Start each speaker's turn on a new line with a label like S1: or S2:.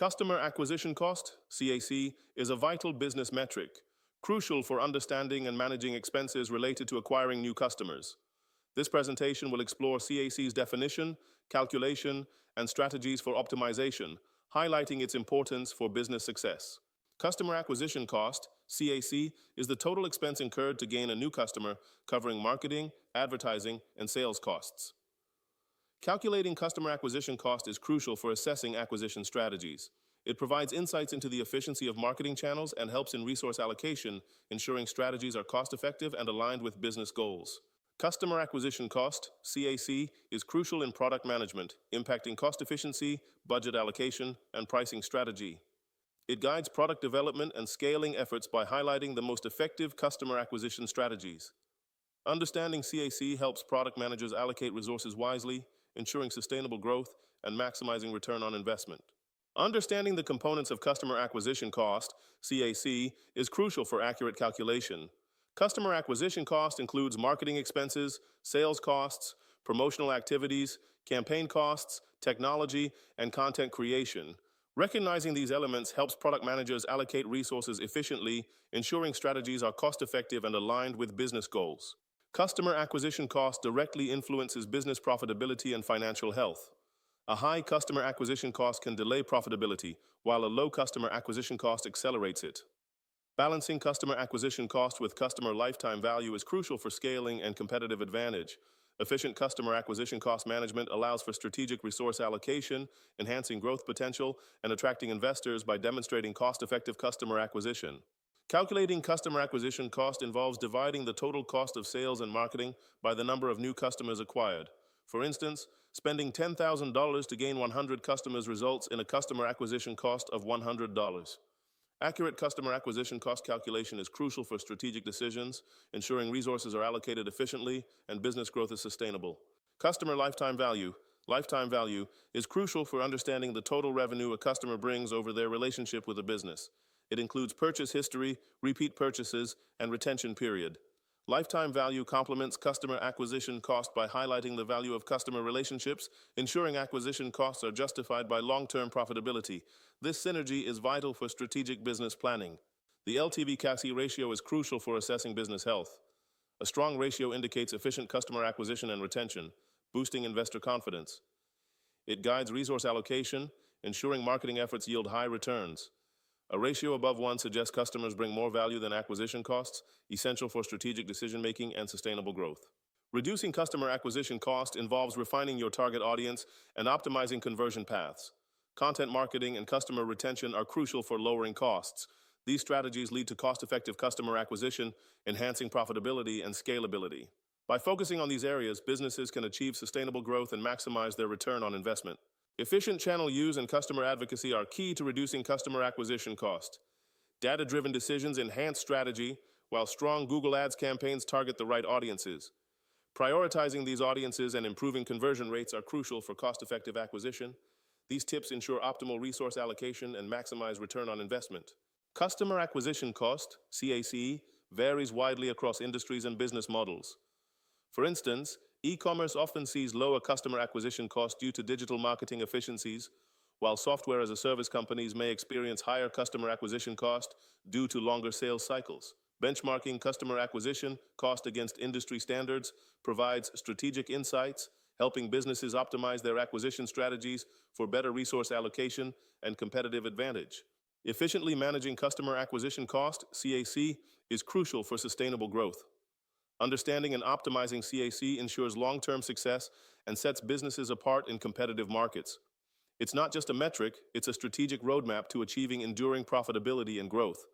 S1: Customer acquisition cost, CAC, is a vital business metric, crucial for understanding and managing expenses related to acquiring new customers. This presentation will explore CAC's definition, calculation, and strategies for optimization, highlighting its importance for business success. Customer acquisition cost, CAC, is the total expense incurred to gain a new customer, covering marketing, advertising, and sales costs. Calculating customer acquisition cost is crucial for assessing acquisition strategies. It provides insights into the efficiency of marketing channels and helps in resource allocation, ensuring strategies are cost-effective and aligned with business goals. Customer acquisition cost, CAC, is crucial in product management, impacting cost efficiency, budget allocation, and pricing strategy. It guides product development and scaling efforts by highlighting the most effective customer acquisition strategies. Understanding CAC helps product managers allocate resources wisely, ensuring sustainable growth and maximizing return on investment. Understanding the components of customer acquisition cost, CAC, is crucial for accurate calculation. Customer acquisition cost includes marketing expenses, sales costs, promotional activities, campaign costs, technology, and content creation. Recognizing these elements helps product managers allocate resources efficiently, ensuring strategies are cost-effective and aligned with business goals. Customer acquisition cost directly influences business profitability and financial health. A high customer acquisition cost can delay profitability, while a low customer acquisition cost accelerates it. Balancing customer acquisition cost with customer lifetime value is crucial for scaling and competitive advantage. Efficient customer acquisition cost management allows for strategic resource allocation, enhancing growth potential, and attracting investors by demonstrating cost-effective customer acquisition. Calculating customer acquisition cost involves dividing the total cost of sales and marketing by the number of new customers acquired. For instance, spending $10,000 to gain 100 customers results in a customer acquisition cost of $100. Accurate customer acquisition cost calculation is crucial for strategic decisions, ensuring resources are allocated efficiently and business growth is sustainable. Customer lifetime value. Lifetime value is crucial for understanding the total revenue a customer brings over their relationship with a business. It includes purchase history, repeat purchases, and retention period. Lifetime value complements customer acquisition cost by highlighting the value of customer relationships, ensuring acquisition costs are justified by long-term profitability. This synergy is vital for strategic business planning. The LTV-CAC ratio is crucial for assessing business health. A strong ratio indicates efficient customer acquisition and retention, boosting investor confidence. It guides resource allocation, ensuring marketing efforts yield high returns. A ratio above 1 suggests customers bring more value than acquisition costs, essential for strategic decision-making and sustainable growth. Reducing customer acquisition cost involves refining your target audience and optimizing conversion paths. Content marketing and customer retention are crucial for lowering costs. These strategies lead to cost-effective customer acquisition, enhancing profitability and scalability. By focusing on these areas, businesses can achieve sustainable growth and maximize their return on investment. Efficient channel use and customer advocacy are key to reducing customer acquisition cost. Data-driven decisions enhance strategy, while strong Google Ads campaigns target the right audiences. Prioritizing these audiences and improving conversion rates are crucial for cost-effective acquisition. These tips ensure optimal resource allocation and maximize return on investment. Customer acquisition cost, CAC, varies widely across industries and business models. For instance, e-commerce often sees lower customer acquisition costs due to digital marketing efficiencies, while software-as-a-service companies may experience higher customer acquisition cost due to longer sales cycles. Benchmarking customer acquisition cost against industry standards provides strategic insights, helping businesses optimize their acquisition strategies for better resource allocation and competitive advantage. Efficiently managing customer acquisition cost, CAC, is crucial for sustainable growth. Understanding and optimizing CAC ensures long-term success and sets businesses apart in competitive markets. It's not just a metric, it's a strategic roadmap to achieving enduring profitability and growth.